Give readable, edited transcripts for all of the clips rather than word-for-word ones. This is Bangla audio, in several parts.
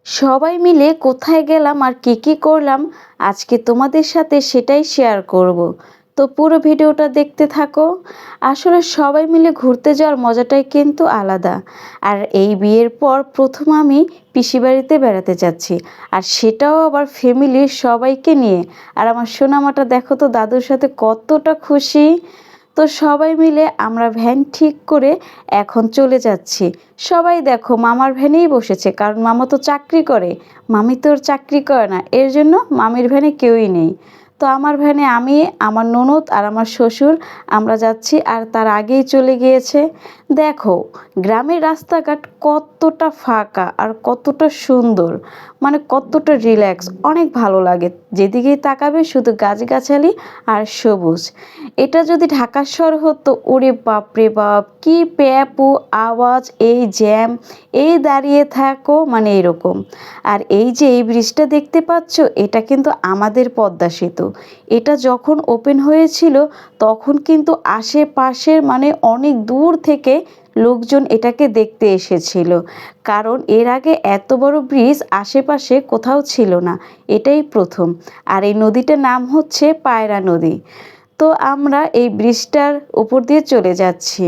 সবাই মিলে কোথায় গেলাম আর কি করলাম আজকে তোমাদের সাথে সেটাই শেয়ার করব। তো পুরো ভিডিওটা দেখতে থাকো। আসলে সবাই মিলে ঘুরতে যাওয়ার মজাটাই কিন্তু আলাদা। আর এই বিয়ের পর প্রথম আমি পিসি বাড়িতে বেড়াতে যাচ্ছি, আর সেটাও আবার ফ্যামিলির সবাইকে নিয়ে। আর আমার সোনামাটা দেখো তো দাদুর সাথে কতটা খুশি। তো সবাই মিলে আমরা ভ্যান ঠিক করে এখন চলে যাচ্ছি। সবাই দেখো মামার ভ্যানেই বসেছে, কারণ মামা তো চাকরি করে, মামি তো আর চাকরি করে না, এর জন্য মামির ভ্যানে কেউই নেই। তো আমার ভ্যানে আমি, আমার ননদ আর আমার শ্বশুর আমরা যাচ্ছি, আর তার আগেই চলে গিয়েছে। দেখো গ্রামের রাস্তাঘাট কতটা ফাঁকা আর কতটা সুন্দর, মানে কতটা রিল্যাক্স, অনেক ভালো লাগে। যেদিকেই তাকাবে শুধু গাছগাছালি আর সবুজ। এটা যদি ঢাকা শহর হতো, ওরে বাপরে বাপ, কি প্যাপু আওয়াজ, এই জ্যাম, এই দাঁড়িয়ে থাকো, মানে এরকম। আর এই যে এই ব্রিজটা দেখতে পাচ্ছ, এটা কিন্তু আমাদের পদ্মা সেতু। এটা যখন ওপেন হয়েছিল তখন কিন্তু আশেপাশের মানে অনেক দূর থেকে লোকজন এটাকে দেখতে এসেছিল, কারণ এর আগে এত বড় ব্রিজ আশেপাশে কোথাও ছিল না, এটাই প্রথম। আর এই নদীটার নাম হচ্ছে পায়রা নদী। তো আমরা এই ব্রিজটার উপর দিয়ে চলে যাচ্ছি।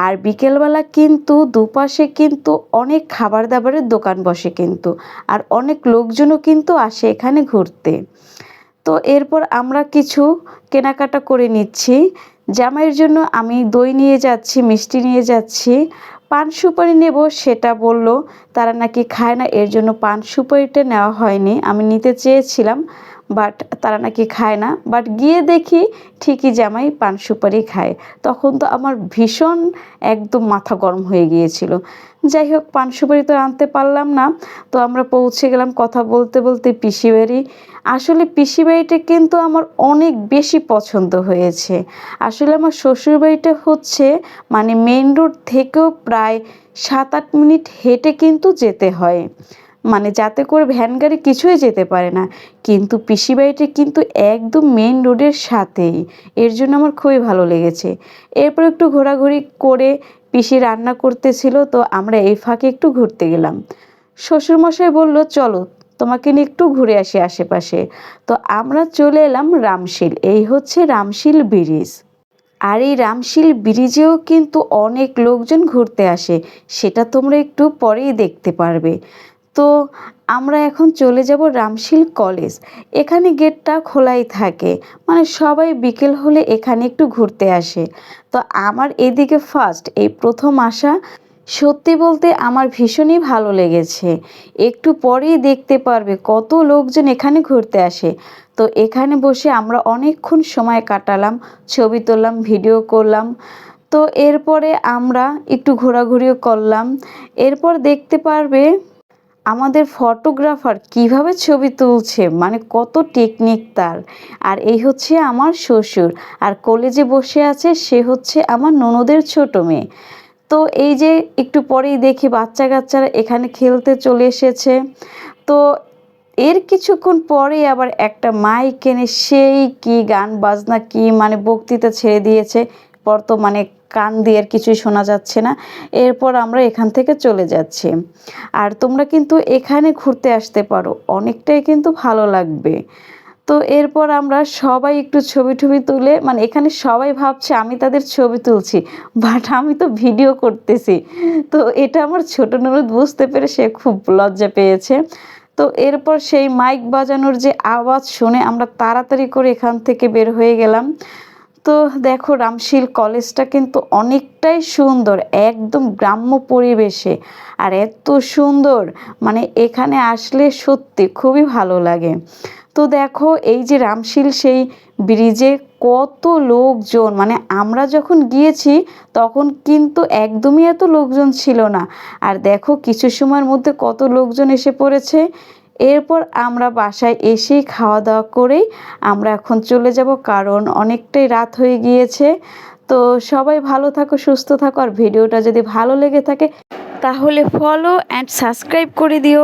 আর বিকেলবেলা কিন্তু দুপাশে কিন্তু অনেক খাবার দাবারের দোকান বসে কিন্তু, আর অনেক লোকজনও কিন্তু আসে এখানে ঘুরতে। তো এরপর আমরা কিছু কেনাকাটা করে নিচ্ছি। জামাইয়ের জন্য আমি দই নিয়ে যাচ্ছি, মিষ্টি নিয়ে যাচ্ছি। পান সুপারি নেব সেটা বলল, তারা নাকি খায় না, এর জন্য পান সুপারিটা নেওয়া হয়নি। আমি নিতে চেয়েছিলাম, বাট তারা নাকি খায় না। বাট গিয়ে দেখি ঠিকই জামাই পান সুপারি খায়। তখন তো আমার ভীষণ একদম মাথা গরম হয়ে গিয়েছিল। যাই হোক, পান সুপারি তো আনতে পারলাম না। তো আমরা পৌঁছে গেলাম কথা বলতে বলতে পিসি বাড়ি। আসলে পিসি বাড়িটা কিন্তু আমার অনেক বেশি পছন্দ হয়েছে। আসলে আমার শ্বশুর বাড়িটা হচ্ছে মানে মেইন রোড থেকেও প্রায় 7-8 মিনিট হেঁটে কিন্তু যেতে হয়, মানে যাতে করে ভ্যান গাড়ি কিছুই যেতে পারে না। কিন্তু পিসি বাড়িটা কিন্তু একদম মেইন রোডের সাথেই, এর জন্য আমার খুবই ভালো লেগেছে। এরপর একটু ঘোরাঘুরি করে পিসি রান্না করতেছিল, তো আমরা এই ফাঁকে একটু ঘুরতে গেলাম। শ্বশুরমশাই বলল চলো তোমাকে নিয়ে একটু ঘুরে আসি আশেপাশে। তো আমরা চলে এলাম রামশিল, এই হচ্ছে রামশিল ব্রিজ। আর এই রামশিল ব্রিজেও কিন্তু অনেক লোকজন ঘুরতে আসে, সেটা তোমরা একটু পরেই দেখতে পারবে। তো আমরা এখন চলে যাব রামশিল কলেজ। এখানে গেটটা খোলাই থাকে, মানে সবাই বিকেল হলে এখানে একটু ঘুরতে আসে। তো আমার এদিকে ফার্স্ট এই প্রথম আসা, সত্যি বলতে আমার ভীষণই ভালো লেগেছে। একটু পরেই দেখতে পারবে কত লোকজন এখানে ঘুরতে আসে। তো এখানে বসে আমরা অনেকক্ষণ সময় কাটালাম, ছবি তুললাম, ভিডিও করলাম। তো এরপরে আমরা একটু ঘোরাঘুরিও করলাম। এরপর দেখতে পারবে আমাদের ফটোগ্রাফার কিভাবে ছবি তুলছে, মানে কত টেকনিক তার। আর এই হচ্ছে আমার শ্বশুর, আর কলেজে বসে আছে সে হচ্ছে আমার ননদের ছোট মেয়ে। তো এই যে একটু পরেই দেখি বাচ্চা কাচ্চারা এখানে খেলতে চলে এসেছে। তো এর কিছুক্ষণ পরে আবার একটা মাইক এনে সেই কি গান বাজনা, কি মানে বক্তৃতা ছেড়ে দিয়েছে। বর্তমানে কান দিয়ে আর কিছুই শোনা যাচ্ছে না। এরপর আমরা এখান থেকে চলে যাচ্ছি। আর তোমরা কিন্তু এখানে ঘুরতে আসতে পারো, অনেকটাই কিন্তু ভালো লাগবে। তো এরপর আমরা সবাই একটু ছবি টবি তুলে, মানে এখানে সবাই ভাবছে আমি তাদের ছবি তুলছি, বাট আমি তো ভিডিও করতেছি। তো এটা আমার ছোট ননদ বুঝতে পেরে সে খুব লজ্জা পেয়েছে। তো এরপর সেই মাইক বাজানোর যে আওয়াজ শুনে আমরা তাড়াতাড়ি করে এখান থেকে বের হয়ে গেলাম। তো দেখো রামশিল কলেজটা কিন্তু অনেকটাই সুন্দর, একদম গ্রাম্য পরিবেশে, আর এত সুন্দর, মানে এখানে আসলে সত্যি খুবই ভালো লাগে। তো দেখো এই যে রামশিল সেই ব্রিজে কত লোকজন, মানে আমরা যখন গিয়েছি তখন কিন্তু একদমই এত লোকজন ছিল না। আর দেখো কিছু সময়ের মধ্যে কত লোকজন এসে পড়েছে। এরপর আমরা বাসায় এসেই খাওয়া দাওয়া করেই আমরা এখন চলে যাব, কারণ অনেকটাই রাত হয়ে গিয়েছে। তো সবাই ভালো থাকো, সুস্থ থাকো, আর ভিডিওটা যদি ভালো লেগে থাকে তাহলে ফলো অ্যান্ড সাবস্ক্রাইব করে দিও।